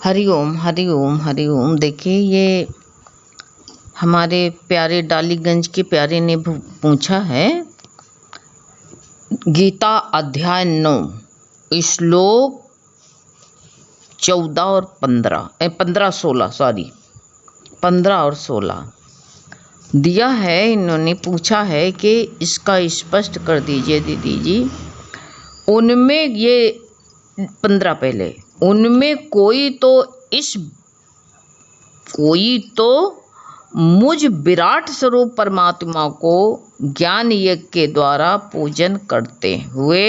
हरिओम हरिओम हरिओम। देखिए, ये हमारे प्यारे डालीगंज के प्यारे ने पूछा है, गीता अध्याय 9 श्लोक 14 और 15 और 16 दिया है। इन्होंने पूछा है कि इसका स्पष्ट कर दीजिए दीदी जी। उनमें ये 15 पहले, उनमें कोई तो मुझ विराट स्वरूप परमात्मा को ज्ञान यज्ञ के द्वारा पूजन करते हुए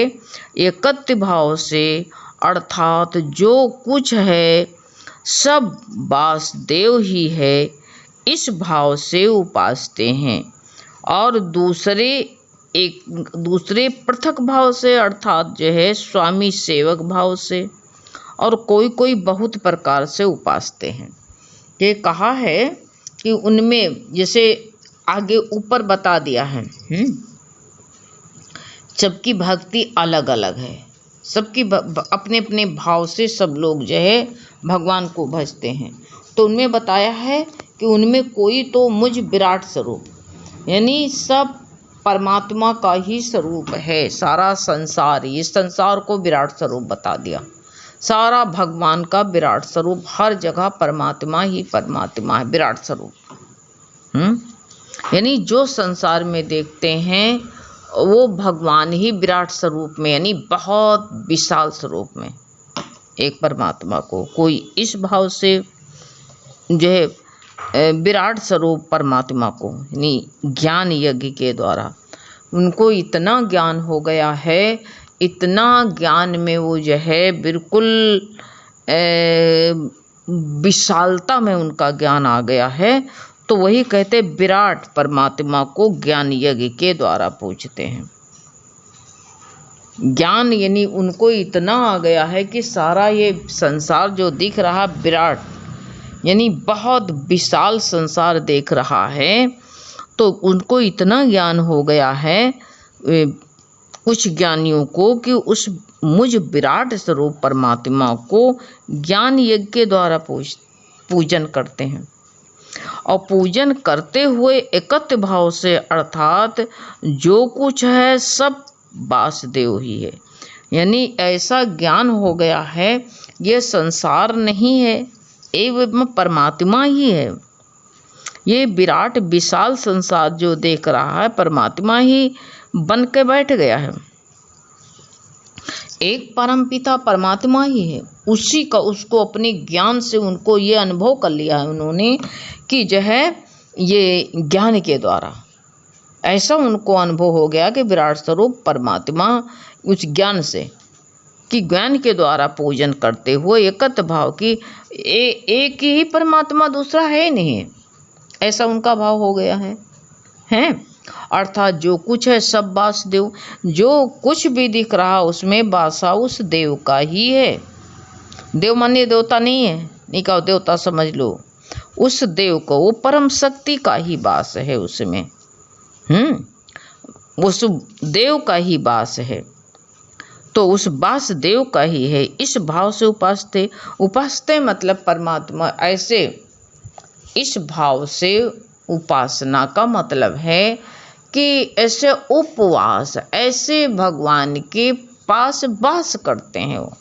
एकत्व भाव से, अर्थात जो कुछ है सब वासुदेव ही है, इस भाव से उपासते हैं। और दूसरे पृथक भाव से, अर्थात जो है स्वामी सेवक भाव से, और कोई बहुत प्रकार से उपासते हैं। ये कहा है कि उनमें, जैसे आगे ऊपर बता दिया है, सबकी भक्ति अलग अलग है, सबकी अपने अपने भाव से सब लोग जो है भगवान को भजते हैं। तो उनमें बताया है कि उनमें कोई तो मुझ विराट स्वरूप, यानी सब परमात्मा का ही स्वरूप है। सारा संसार, ये संसार को विराट स्वरूप बता दिया। सारा भगवान का विराट स्वरूप, हर जगह परमात्मा ही परमात्मा है, विराट स्वरूप। यानी जो संसार में देखते हैं वो भगवान ही विराट स्वरूप में, यानी बहुत विशाल स्वरूप में एक परमात्मा को कोई इस भाव से जो है विराट स्वरूप परमात्मा को, यानी ज्ञान यज्ञ के द्वारा उनको इतना ज्ञान हो गया है, इतना ज्ञान में वो जो है बिल्कुल विशालता में उनका ज्ञान आ गया है। तो वही कहते विराट परमात्मा को ज्ञान यज्ञ के द्वारा पूजते हैं। ज्ञान यानी उनको इतना आ गया है कि सारा ये संसार जो दिख रहा विराट, यानी बहुत विशाल संसार देख रहा है, तो उनको इतना ज्ञान हो गया है कुछ ज्ञानियों को कि उस मुझ विराट स्वरूप परमात्मा को ज्ञान यज्ञ के द्वारा पूजन करते हैं। और पूजन करते हुए एकत्व भाव से, अर्थात जो कुछ है सब वासुदेव ही है, यानी ऐसा ज्ञान हो गया है ये संसार नहीं है, ये परमात्मा ही है। ये विराट विशाल संसार जो देख रहा है परमात्मा ही बन के बैठ गया है। एक परमपिता परमात्मा ही है, उसी का, उसको अपने ज्ञान से उनको ये अनुभव कर लिया है उन्होंने कि जो है ये ज्ञान के द्वारा ऐसा उनको अनुभव हो गया कि विराट स्वरूप परमात्मा उस ज्ञान से, कि ज्ञान के द्वारा पूजन करते हुए एकत्व भाव की एक ही परमात्मा, दूसरा है नहीं, ऐसा उनका भाव हो गया है। अर्थात जो कुछ है सब वासुदेव, जो कुछ भी दिख रहा उसमें वासा उस देव का ही है। देव माने देवता नहीं है, नहीं कहो देवता समझ लो, उस देव को, वो परम शक्ति का ही वास है उसमें, उस देव का ही वास है। तो उस वासुदेव का ही है, इस भाव से उपासते मतलब परमात्मा, ऐसे इस भाव से उपासना का मतलब है कि ऐसे उपवास, ऐसे भगवान के पास वास करते हैं, वो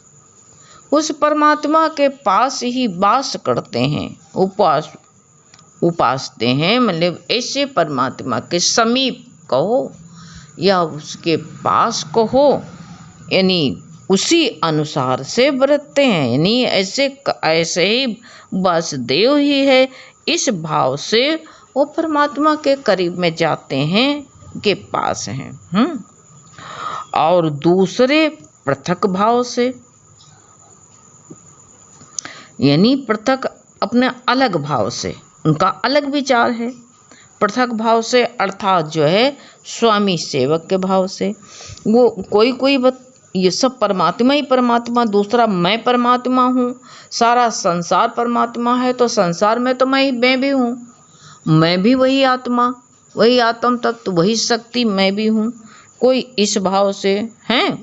उस परमात्मा के पास ही वास करते हैं, उपासते हैं, मतलब ऐसे परमात्मा के समीप कहो या उसके पास कहो, यानी उसी अनुसार से बरतते हैं, यानी ऐसे ही वासुदेव ही है, इस भाव से वो परमात्मा के करीब में जाते हैं, के पास हैं। और दूसरे पृथक भाव से, यानी पृथक अपने अलग भाव से, उनका अलग विचार है, पृथक भाव से, अर्थात जो है स्वामी सेवक के भाव से, वो कोई ये सब परमात्मा ही परमात्मा, दूसरा मैं परमात्मा हूँ, सारा संसार परमात्मा है, तो संसार में तो मैं भी हूँ, मैं भी वही आत्मा, वही आत्म तत्व, वही शक्ति मैं भी हूँ। कोई इस भाव से हैं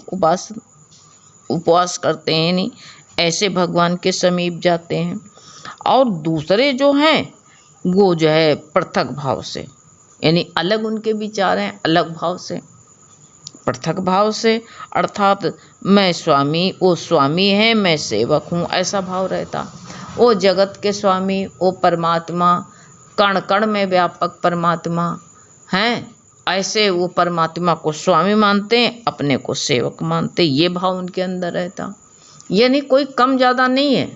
उपवास करते हैं, नहीं ऐसे भगवान के समीप जाते हैं। और दूसरे जो हैं वो जो है पृथक भाव से, यानी अलग उनके विचार हैं, अलग भाव से, पृथक भाव से, अर्थात मैं स्वामी, वो स्वामी है, मैं सेवक हूँ, ऐसा भाव रहता। वो जगत के स्वामी, वो परमात्मा, कण कण में व्यापक परमात्मा हैं, ऐसे वो परमात्मा को स्वामी मानते हैं, अपने को सेवक मानते, ये भाव उनके अंदर रहता। यानी कोई कम ज़्यादा नहीं है,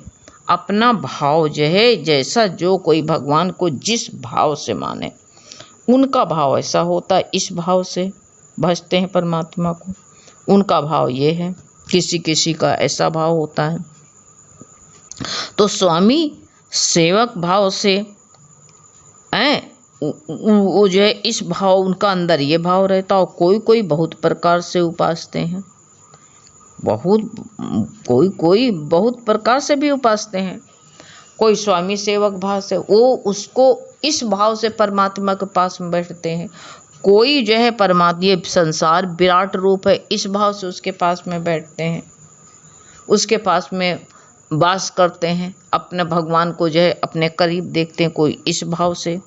अपना भाव जो है, जैसा जो कोई भगवान को जिस भाव से माने उनका भाव ऐसा होता है। इस भाव से भजते हैं परमात्मा को, उनका भाव ये है। किसी किसी का ऐसा भाव होता है। तो स्वामी सेवक भाव से वो जो है इस भाव, उनका अंदर ये भाव रहता। और कोई कोई बहुत प्रकार से उपासते हैं, कोई बहुत प्रकार से भी उपासते हैं। कोई स्वामी सेवक भाव से, वो उसको इस भाव से परमात्मा के पास में बैठते हैं। कोई जो है परमात्मा, ये संसार विराट रूप है, इस भाव से उसके पास में बैठते हैं, उसके पास में वास करते हैं, अपने भगवान को जो है अपने करीब देखते हैं। कोई इस भाव से,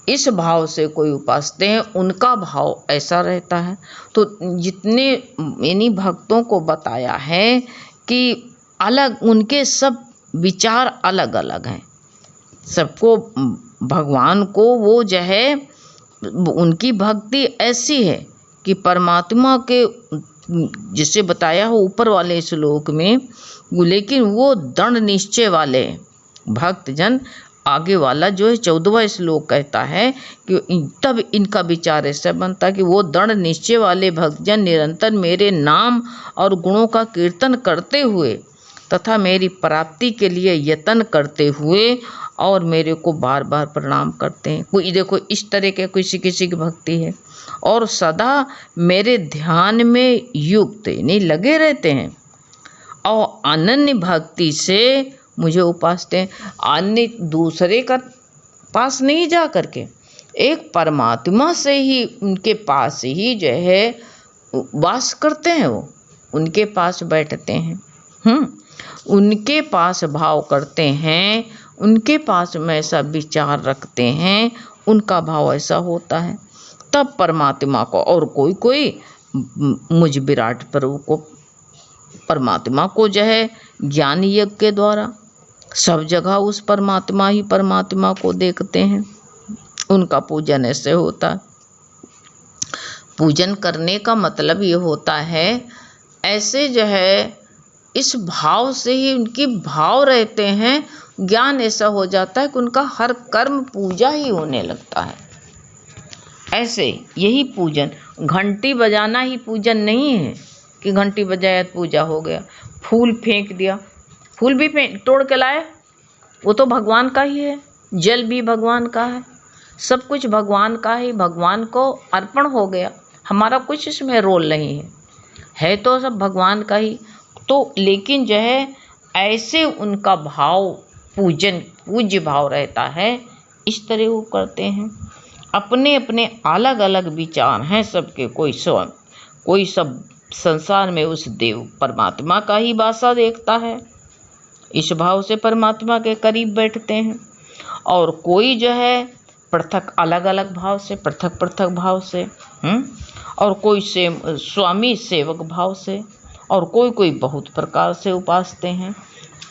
इस भाव से कोई उपासते हैं, उनका भाव ऐसा रहता है। तो जितने यानी भक्तों को बताया है कि अलग उनके सब विचार अलग अलग हैं। सबको भगवान को वो जो है, उनकी भक्ति ऐसी है कि परमात्मा के, जिसे बताया हो ऊपर वाले श्लोक में, लेकिन वो दृढ़ निश्चय वाले भक्तजन, आगे वाला जो है 14वां श्लोक कहता है कि तब इनका विचार ऐसा बनता कि वो दृढ़ निश्चय वाले भक्तजन निरंतर मेरे नाम और गुणों का कीर्तन करते हुए तथा मेरी प्राप्ति के लिए यत्न करते हुए और मेरे को बार बार प्रणाम करते हैं। कोई देखो इस तरह के किसी किसी की भक्ति है, और सदा मेरे ध्यान में युक्त नहीं लगे रहते हैं, और अनन्य भक्ति से मुझे उपासते हैं। अन्य दूसरे का पास नहीं जा करके, एक परमात्मा से ही, उनके पास ही जो है वास करते हैं, वो उनके पास बैठते हैं, उनके पास भाव करते हैं, उनके पास में ऐसा विचार रखते हैं, उनका भाव ऐसा होता है। तब परमात्मा को, और कोई कोई मुझ विराट प्रभु को, परमात्मा को जो है ज्ञान यज्ञ के द्वारा सब जगह उस परमात्मा को देखते हैं, उनका पूजन ऐसे होता है। पूजन करने का मतलब ये होता है, ऐसे जो है इस भाव से ही उनकी भाव रहते हैं, ज्ञान ऐसा हो जाता है कि उनका हर कर्म पूजा ही होने लगता है। ऐसे यही पूजन, घंटी बजाना ही पूजन नहीं है कि घंटी बजाया तो पूजा हो गया। फूल फेंक दिया, फूल भी तोड़ के लाए, वो तो भगवान का ही है। जल भी भगवान का है, सब कुछ भगवान का ही, भगवान को अर्पण हो गया, हमारा कुछ इसमें रोल नहीं है तो सब भगवान का ही। तो लेकिन जो है ऐसे उनका भाव, पूजन पूज्य भाव रहता है, इस तरह वो करते हैं। अपने अपने अलग अलग विचार हैं सबके, कोई सब संसार में उस देव परमात्मा का ही वासा देखता है, इस भाव से परमात्मा के करीब बैठते हैं। और कोई जो है पृथक अलग अलग भाव से, पृथक भाव से, और कोई से स्वामी सेवक भाव से, और कोई बहुत प्रकार से उपासते हैं।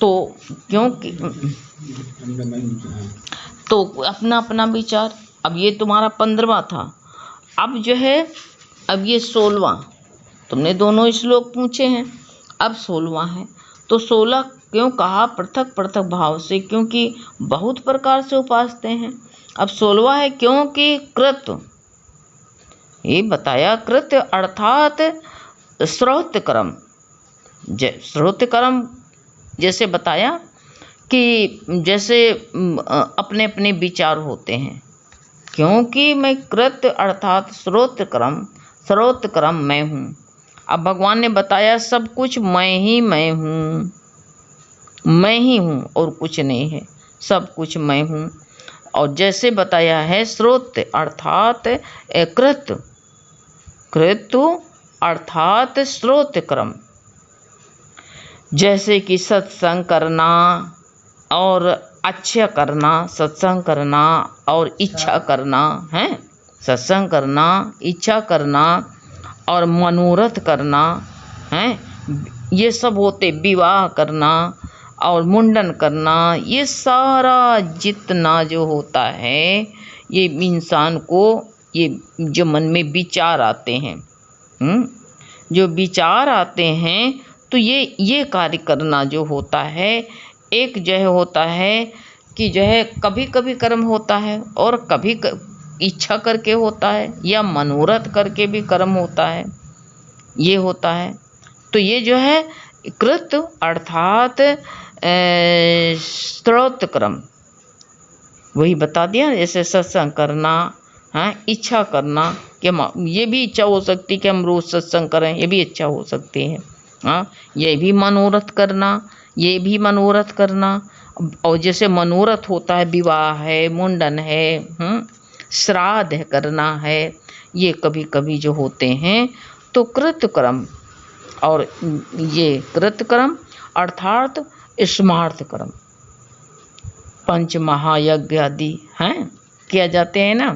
तो क्योंकि तो अपना अपना विचार। अब ये तुम्हारा 15वां था, अब जो है अब ये 16वां, तुमने दोनों श्लोक पूछे हैं, अब 16वां है। तो 16 क्यों कहा पृथक भाव से, क्योंकि बहुत प्रकार से उपासते हैं। अब 16वां है क्योंकि कृत, ये बताया कृत अर्थात श्रौत क्रम, श्रौत क्रम जैसे बताया कि जैसे अपने अपने विचार होते हैं। क्योंकि मैं कृत अर्थात श्रौत क्रम मैं हूँ। अब भगवान ने बताया सब कुछ मैं ही हूँ और कुछ नहीं है, सब कुछ मैं हूँ। और जैसे बताया है श्रोत अर्थात कृत अर्थात श्रोत क्रम, जैसे कि सत्संग करना और अच्छा करना, सत्संग करना और इच्छा करना है, सत्संग करना, इच्छा करना और मनोरथ करना है, ये सब होते, विवाह करना और मुंडन करना, ये सारा जितना जो होता है ये इंसान को, ये जो मन में विचार आते हैं, जो विचार आते हैं, तो ये कार्य करना जो होता है, एक जो है होता है कि जो है कभी कभी कर्म होता है और कभी इच्छा करके होता है या मनोरथ करके भी कर्म होता है, ये होता है। तो ये जो है कृत अर्थात स्त्रोत क्रम वही बता दिया। जैसे सत्संग करना, हाँ, इच्छा करना कि ये भी इच्छा हो सकती कि हम रोज़ सत्संग करें, ये भी इच्छा हो सकती है, हाँ, ये भी मनोरथ करना, ये भी मनोरथ करना। और जैसे मनोरथ होता है, विवाह है, मुंडन है, श्राद्ध है, करना है, ये कभी कभी जो होते हैं। तो कृतक्रम, और ये कृतक्रम अर्थात स्मार्थ कर्म, पंच महायज्ञ आदि हैं किया जाते हैं ना,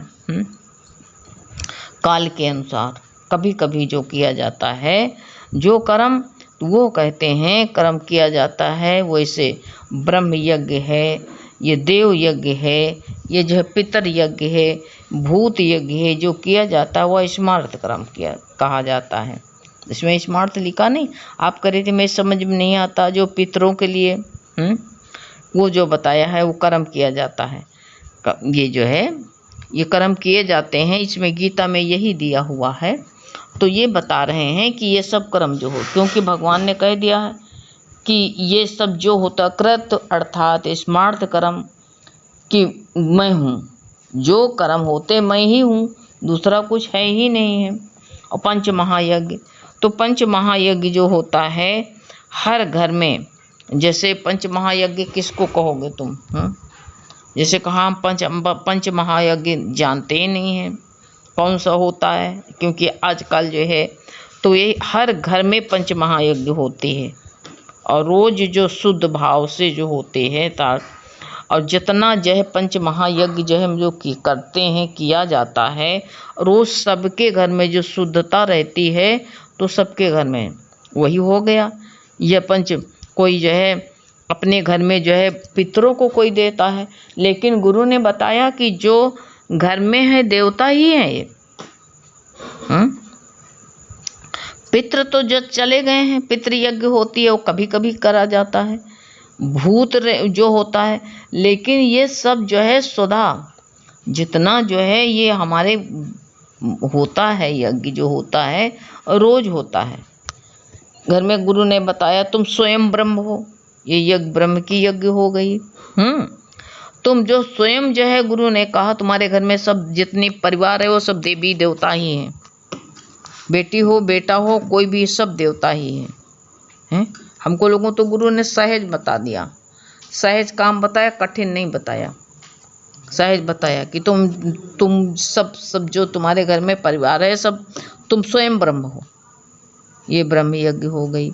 काल के अनुसार कभी कभी जो किया जाता है, जो कर्म वो कहते हैं कर्म किया जाता है। वैसे ब्रह्म यज्ञ है, ये देव यज्ञ है, ये जो है पितर यज्ञ है, भूत यज्ञ है, जो किया जाता है वह स्मार्थ कर्म किया कहा जाता है। इसमें स्मार्थ लिखा नहीं, आप करे थे मैं समझ में नहीं आता, जो पितरों के लिए वो जो बताया है वो कर्म किया जाता है, ये जो है ये कर्म किए जाते हैं। इसमें गीता में यही दिया हुआ है। तो ये बता रहे हैं कि ये सब कर्म जो हो, क्योंकि भगवान ने कह दिया है कि ये सब जो होता कृत अर्थात स्मार्थ कर्म कि मैं हूँ, जो कर्म होते मैं ही हूँ, दूसरा कुछ है ही नहीं है। और पंच महायज्ञ, तो पंच महायज्ञ जो होता है हर घर में, जैसे पंच महायज्ञ किसको कहोगे तुम, जैसे कहा हम पंच महायज्ञ जानते ही नहीं हैं कौन सा होता है, क्योंकि आजकल जो है तो ये हर घर में पंच महायज्ञ होते हैं और रोज़ जो शुद्ध भाव से जो होते हैं और जितना जो है पंच महायज्ञ जो है हम जो करते हैं, किया जाता है, रोज़ सबके घर में जो शुद्धता रहती है तो सबके घर में वही हो गया। यह पंच कोई जो है अपने घर में जो है पितरों को कोई देता है, लेकिन गुरु ने बताया कि जो घर में है देवता ही है ये, पितृ तो जो चले गए हैं, पितृयज्ञ होती है वो कभी कभी करा जाता है, भूत जो होता है, लेकिन ये सब जो है सुधा जितना जो है ये हमारे होता है, यज्ञ जो होता है रोज होता है घर में। गुरु ने बताया तुम स्वयं ब्रह्म हो, ये यज्ञ ब्रह्म की यज्ञ हो गई। तुम जो स्वयं जो है, गुरु ने कहा तुम्हारे घर में सब जितनी परिवार है वो सब देवी देवता ही हैं, बेटी हो बेटा हो कोई भी सब देवता ही हैं। हमको लोगों तो गुरु ने सहज बता दिया, सहज काम बताया, कठिन नहीं बताया, सहज बताया कि तुम सब जो तुम्हारे घर में परिवार है सब तुम स्वयं ब्रह्म हो, ये ब्रह्म यज्ञ हो गई।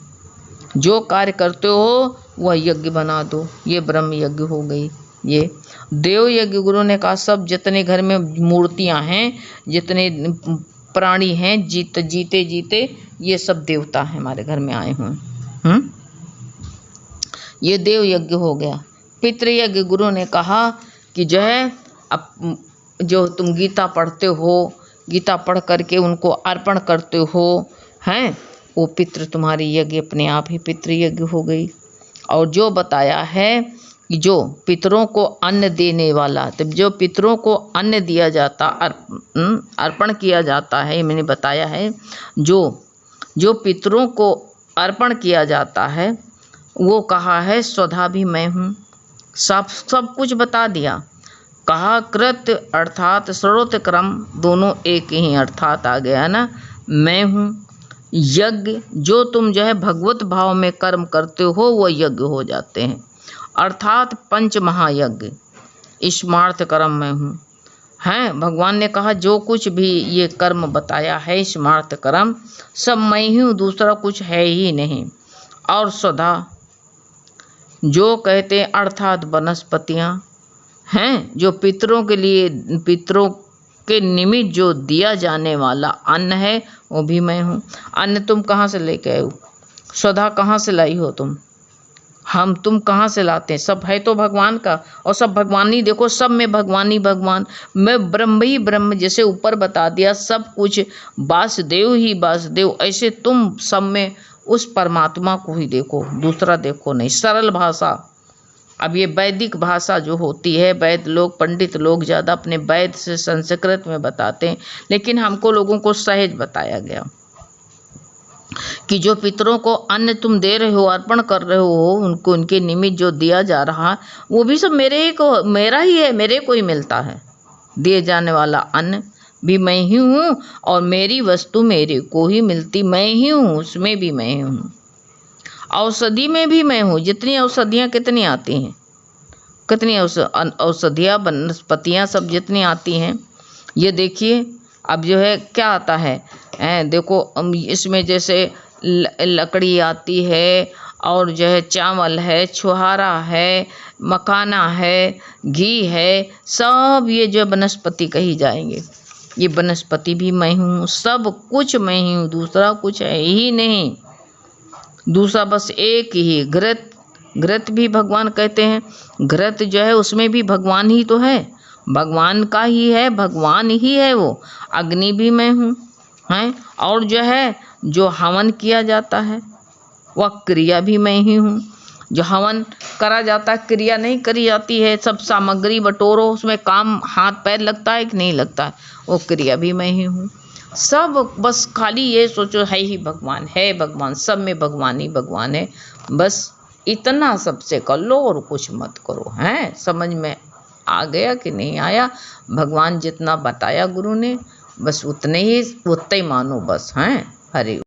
जो कार्य करते हो वह यज्ञ बना दो, ये ब्रह्म यज्ञ हो गई। ये देव यज्ञ गुरु ने कहा सब जितने घर में मूर्तियां हैं, जितने प्राणी हैं, जीते जीते ये सब देवता हैं हमारे घर में आए हुए, ये देव यज्ञ हो गया। पितृयज्ञ गुरु ने कहा कि जो है अब जो तुम गीता पढ़ते हो, गीता पढ़ करके उनको अर्पण करते हो हैं, वो पितृ तुम्हारी यज्ञ अपने आप ही पितृयज्ञ हो गई। और जो बताया है कि जो पितरों को अन्न देने वाला, तब जो पितरों को अन्न दिया जाता, अर्पण किया जाता है, मैंने बताया है जो पितरों को अर्पण किया जाता है वो कहा है स्वधा भी मैं हूँ, सब कुछ बता दिया। कहा कृत अर्थात स्रोत क्रम दोनों एक ही अर्थात आ गया ना, मैं हूँ। यज्ञ जो तुम जो है भगवत भाव में कर्म करते हो वो यज्ञ हो जाते हैं, अर्थात पंच महायज्ञ स्मार्थ कर्म में हूँ हैं। भगवान ने कहा जो कुछ भी ये कर्म बताया है स्मार्थ कर्म सब मैं ही हूँ, दूसरा कुछ है ही नहीं। और स्वधा जो कहते हैं अर्थात वनस्पतियाँ हैं, जो पितरों के लिए, पितरों के निमित्त जो दिया जाने वाला अन्न है वो भी मैं हूँ। अन्न तुम कहाँ से लेके आए हो? स्वधा कहाँ से लाई हो तुम? तुम कहाँ से लाते हैं? सब है तो भगवान का, और सब भगवान ही, देखो सब में भगवान ही भगवान, मैं ब्रह्म ही ब्रह्म, जैसे ऊपर बता दिया सब कुछ वासुदेव ही वासुदेव, ऐसे तुम सब में उस परमात्मा को ही देखो, दूसरा देखो नहीं। सरल भाषा। अब ये वैदिक भाषा जो होती है, वैद लोग, पंडित लोग ज़्यादा अपने वैद से संस्कृत में बताते हैं, लेकिन हमको लोगों को सहज बताया गया कि जो पितरों को अन्न तुम दे रहे हो, अर्पण कर रहे हो, उनको उनके निमित्त जो दिया जा रहा है वो भी सब मेरा ही है, मेरे को ही मिलता है। दिए जाने वाला अन्न भी मैं ही हूँ, और मेरी वस्तु मेरे को ही मिलती, मैं ही हूँ, उसमें भी मैं हूँ। औषधि में भी मैं हूँ। जितनी औषधियाँ कितनी आती हैं, कितनी औषधियाँ वनस्पतियाँ सब जितनी आती हैं, ये देखिए अब जो है क्या आता है, देखो इसमें जैसे लकड़ी आती है, और जो है चावल है, छुहारा है, मखाना है, घी है, सब ये जो वनस्पति कही जाएंगे, ये वनस्पति भी मैं हूँ, सब कुछ मैं ही हूँ, दूसरा कुछ है ही नहीं। दूसरा बस एक ही घृत, घृत भी भगवान कहते हैं। घृत जो है उसमें भी भगवान ही तो है, भगवान का ही है, भगवान ही है वो। अग्नि भी मैं हूँ, हैं, और जो है जो हवन किया जाता है वह क्रिया भी मैं ही हूँ। जो हवन करा जाता है, क्रिया नहीं करी जाती है, सब सामग्री बटोरो, उसमें काम हाथ पैर लगता है कि नहीं लगता है, वो क्रिया भी मैं ही हूँ। सब बस खाली ये सोचो है ही भगवान, है भगवान, सब में भगवान ही भगवान है, बस इतना सबसे कर लो और कुछ मत करो। हैं, समझ में आ गया कि नहीं आया? भगवान जितना बताया गुरु ने, बस उतने ही मानो बस। हैं, हरे।